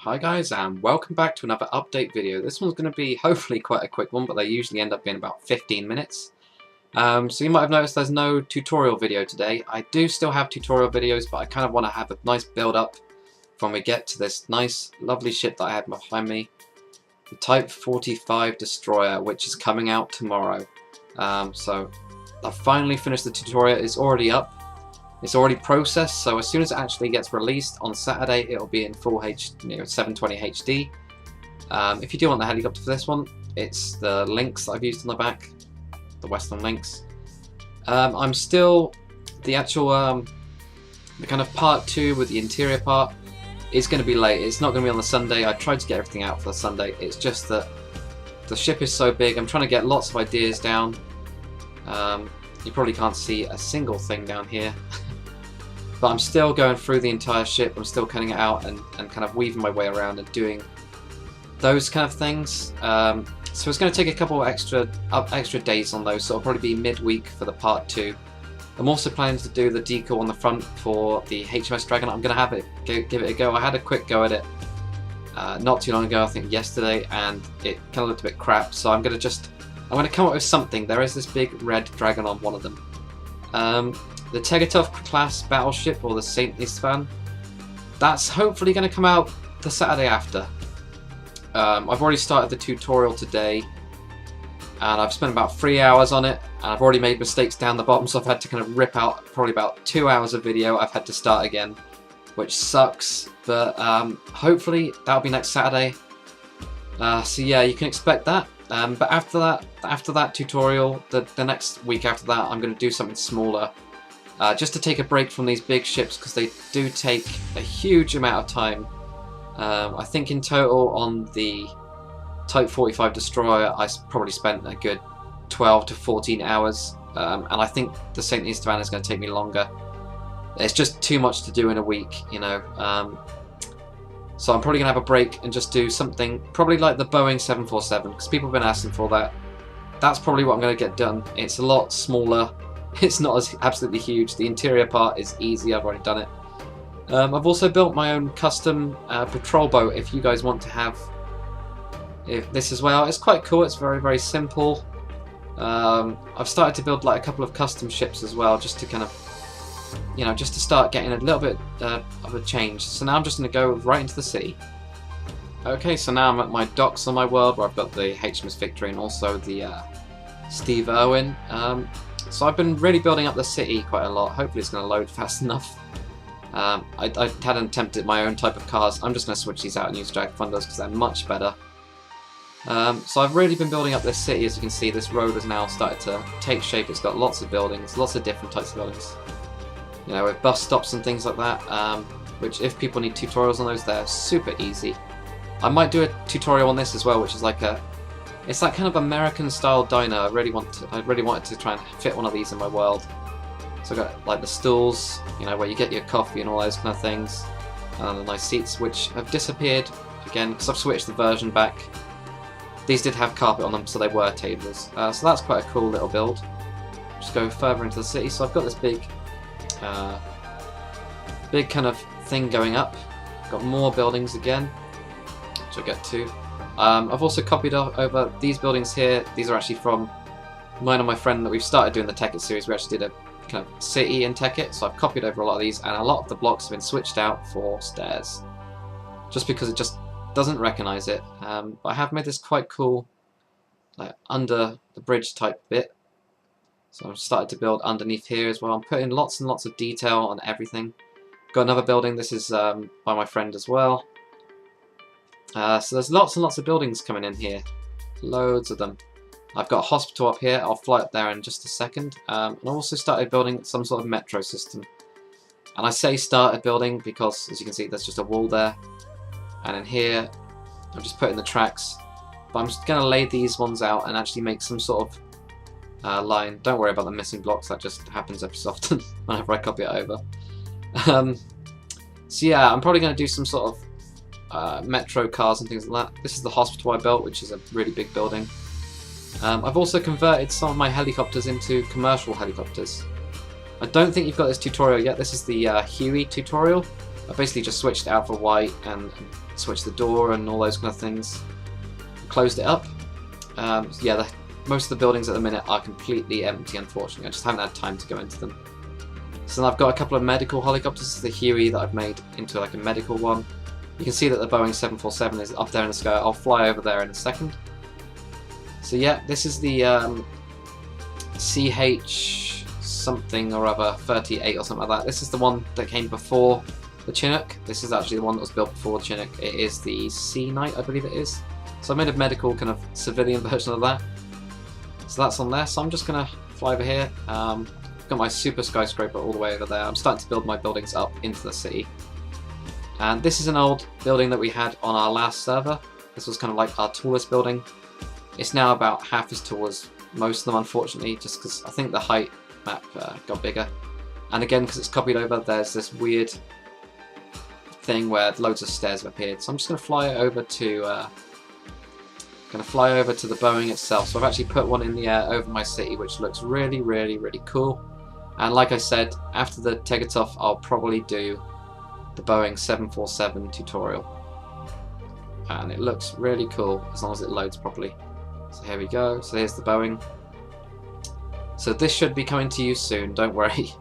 Hi guys, and welcome back to another update video. This one's going to be hopefully quite a quick one, but they usually end up being about 15 minutes. So you might have noticed there's no tutorial video today. I do still have tutorial videos, but I kind of want to have a nice build up when we get to this nice lovely ship that I had behind me. The Type 45 Destroyer, which is coming out tomorrow. So I finally finished the tutorial. It's already up. It's already processed, so as soon as it actually gets released on Saturday, it'll be in full 720 HD. If you do want the helicopter for this one, it's the links that I've used on the back, the Western links. I'm still the actual the kind of part 2 with the interior part is going to be late. It's not going to be on the Sunday. I tried to get everything out for the Sunday. It's just that the ship is so big. I'm trying to get lots of ideas down. You probably can't see a single thing down here. But I'm still going through the entire ship. I'm still cutting it out and kind of weaving my way around and doing those kind of things. So it's going to take a couple extra days on those, so it'll probably be midweek for the part 2. I'm also planning to do the decal on the front for the HMS Dragon. I'm going to have it give it a go. I had a quick go at it not too long ago, I think yesterday, and it kind of looked a bit crap. So I'm going to come up with something. There is this big red dragon on one of them. The Tegetov class battleship, or the St. Istvan, that's hopefully going to come out the Saturday after. I've already started the tutorial today, and I've spent about 3 hours on it, and I've already made mistakes down the bottom, so I've had to kind of rip out probably about 2 hours of video. I've had to start again, which sucks, but hopefully that'll be next Saturday. So yeah, you can expect that. But after that tutorial, the next week after that, I'm going to do something smaller. Just to take a break from these big ships, because they do take a huge amount of time. I think in total on the Type 45 Destroyer I probably spent a good 12 to 14 hours, and I think the St. Istvan is going to take me longer. It's just too much to do in a week, you know. So I'm probably going to have a break and just do something probably like the Boeing 747, because people have been asking for that. That's probably what I'm going to get done. It's a lot smaller. It's not as absolutely huge. The interior part is easy. I've already done it. I've also built my own custom patrol boat if you guys want to have this as well. It's quite cool. It's very, very simple. I've started to build like a couple of custom ships as well, just to kind of, you know, just to start getting a little bit of a change. So now I'm just going to go right into the city. Okay, so now I'm at my docks on my world, where I've got the HMS Victory and also the Steve Irwin. So I've been really building up the city quite a lot. Hopefully it's going to load fast enough. I had an attempt at my own type of cars. I'm just going to switch these out and use drag funders because they're much better. So I've really been building up this city. As you can see, this road has now started to take shape. It's got lots of buildings, lots of different types of buildings. You know, with bus stops and things like that, which if people need tutorials on those, they're super easy. I might do a tutorial on this as well, which is like it's like kind of American style diner. I really wanted to try and fit one of these in my world. So I've got like the stools, you know, where you get your coffee and all those kind of things, and the nice seats, which have disappeared again because I've switched the version back. These did have carpet on them, so they were tables. So that's quite a cool little build. Just go further into the city. So I've got this big kind of thing going up. Got more buildings again, which I'll get to. I've also copied over these buildings here. These are actually from mine and my friend that we've started doing the Tekkit series. We actually did a kind of city in Tekkit, so I've copied over a lot of these, and a lot of the blocks have been switched out for stairs, just because it just doesn't recognise it. But I have made this quite cool, like under the bridge type bit. So I've started to build underneath here as well. I'm putting lots and lots of detail on everything. Got another building. This is by my friend as well. So there's lots and lots of buildings coming in here. Loads of them. I've got a hospital up here. I'll fly up there in just a second. And I also started building some sort of metro system. And I say started building because, as you can see, there's just a wall there. And in here, I'm just putting the tracks. But I'm just going to lay these ones out and actually make some sort of line. Don't worry about the missing blocks. That just happens every so often whenever I copy it over. So yeah, I'm probably going to do some sort of metro cars and things like that. This is the hospital I built, which is a really big building. I've also converted some of my helicopters into commercial helicopters. I don't think you've got this tutorial yet. This is the Iv'e tutorial. I basically just switched it out for white and switch the door and all those kind of things. Closed it up. Yeah, most of the buildings at the minute are completely empty, unfortunately. I just haven't had time to go into them. So then I've got a couple of medical helicopters. This is the Huey that I've made into like a medical one. You can see that the Boeing 747 is up there in the sky. I'll fly over there in a second. So yeah, this is the CH something or other 38 or something like that. This is the one that came before the Chinook. This is actually the one that was built before the Chinook. It is the Sea Knight, I believe it is. So I made a medical kind of civilian version of that. So that's on there. So I'm just gonna fly over here. I've got my super skyscraper all the way over there. I'm starting to build my buildings up into the city. And this is an old building that we had on our last server. This was kind of like our tallest building. It's now about half as tall as most of them, unfortunately, just because I think the height map got bigger. And again, because it's copied over, there's this weird thing where loads of stairs have appeared. So I'm just going to fly over to the Boeing itself. So I've actually put one in the air over my city, which looks really, really, really cool. And like I said, after the Tegetov, I'll probably do the Boeing 747 tutorial. And it looks really cool as long as it loads properly. So here we go. So here's the Boeing. So this should be coming to you soon, don't worry.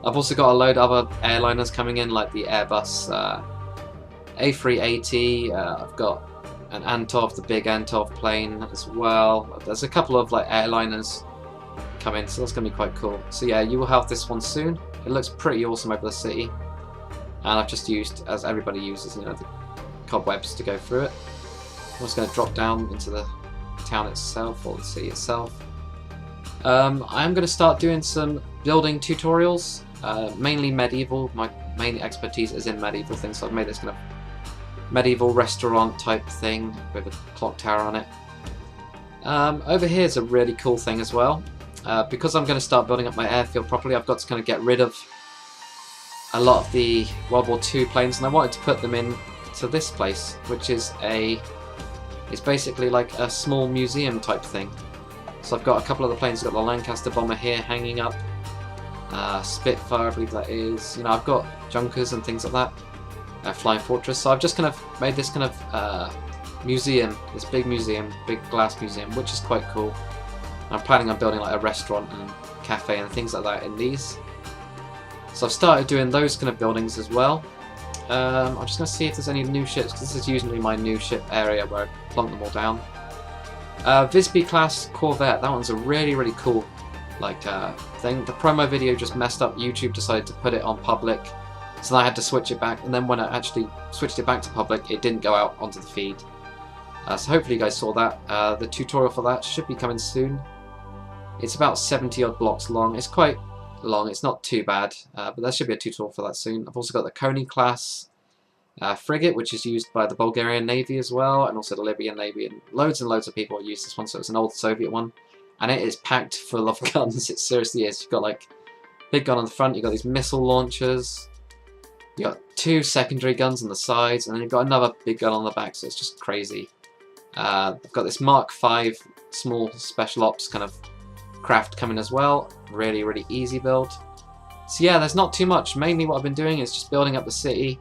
I've also got a load of other airliners coming in, like the Airbus A380. I've got an Antov, the big Antov plane as well. There's a couple of like airliners coming, so that's going to be quite cool. So yeah, you will have this one soon. It looks pretty awesome over the city. And I've just used, as everybody uses, you know, the cobwebs to go through it. I'm just going to drop down into the town itself, or the city itself. I'm going to start doing some building tutorials, mainly medieval. My main expertise is in medieval things, so I've made this kind of medieval restaurant type thing with a clock tower on it. Over here is a really cool thing as well. Because I'm going to start building up my airfield properly, I've got to kind of get rid of a lot of the World War II planes, and I wanted to put them in to this place, which is it's basically like a small museum type thing. So I've got a couple of the planes. I've got the Lancaster bomber here hanging up, Spitfire, I believe that is. You know, I've got Junkers and things like that, Flying Fortress. So I've just kind of made this kind of museum, this big museum, big glass museum, which is quite cool. I'm planning on building like a restaurant and cafe and things like that in these. So I've started doing those kind of buildings as well. I'm just going to see if there's any new ships, because this is usually my new ship area where I plonk them all down. Iv'e class Corvette, that one's a really, really cool like thing. The promo video just messed up. YouTube decided to put it on public, so I had to switch it back, and then when I actually switched it back to public, it didn't go out onto the feed. So hopefully you guys saw that. The tutorial for that should be coming soon. It's about 70 odd blocks long. It's quite long, it's not too bad, but there should be a tutorial for that soon. I've also got the Coney class frigate, which is used by the Bulgarian Navy as well, and also the Libyan Navy, and loads of people use this one. So it's an old Soviet one, and it is packed full of guns. It seriously is. You've got like big gun on the front, you've got these missile launchers, you've got 2 secondary guns on the sides, and then you've got another big gun on the back, so it's just crazy. I've got this Mark V small special ops kind of craft coming as well. Really, really easy build. So yeah, there's not too much. Mainly what I've been doing is just building up the city,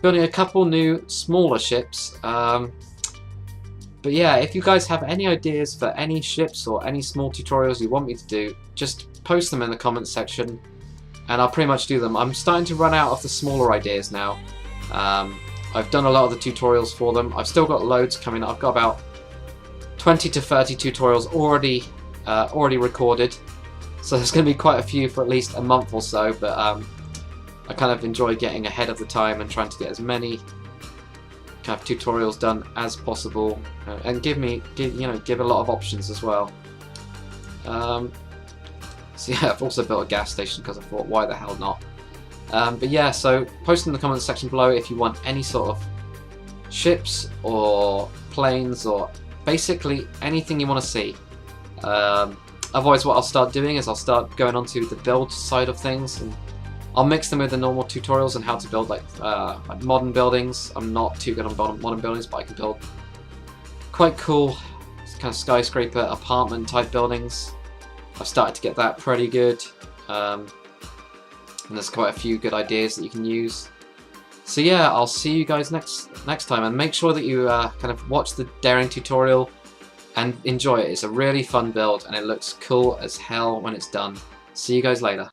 building a couple new smaller ships. But yeah, if you guys have any ideas for any ships or any small tutorials you want me to do, just post them in the comments section and I'll pretty much do them. I'm starting to run out of the smaller ideas now. I've done a lot of the tutorials for them. I've still got loads coming up. I've got about 20 to 30 tutorials already recorded, so there's going to be quite a few for at least a month or so, but I kind of enjoy getting ahead of the time and trying to get as many kind of tutorials done as possible, and give a lot of options as well. So yeah, I've also built a gas station because I thought, why the hell not? But yeah, so post in the comments section below if you want any sort of ships or planes or basically anything you want to see. Otherwise what I'll start doing is I'll start going on to the build side of things, and I'll mix them with the normal tutorials on how to build like modern buildings. I'm not too good on modern buildings, but I can build quite cool kind of skyscraper apartment type buildings. I've started to get that pretty good, and there's quite a few good ideas that you can use. So yeah, I'll see you guys next time, and make sure that you kind of watch the daring tutorial and enjoy it. It's a really fun build, and it looks cool as hell when it's done. See you guys later.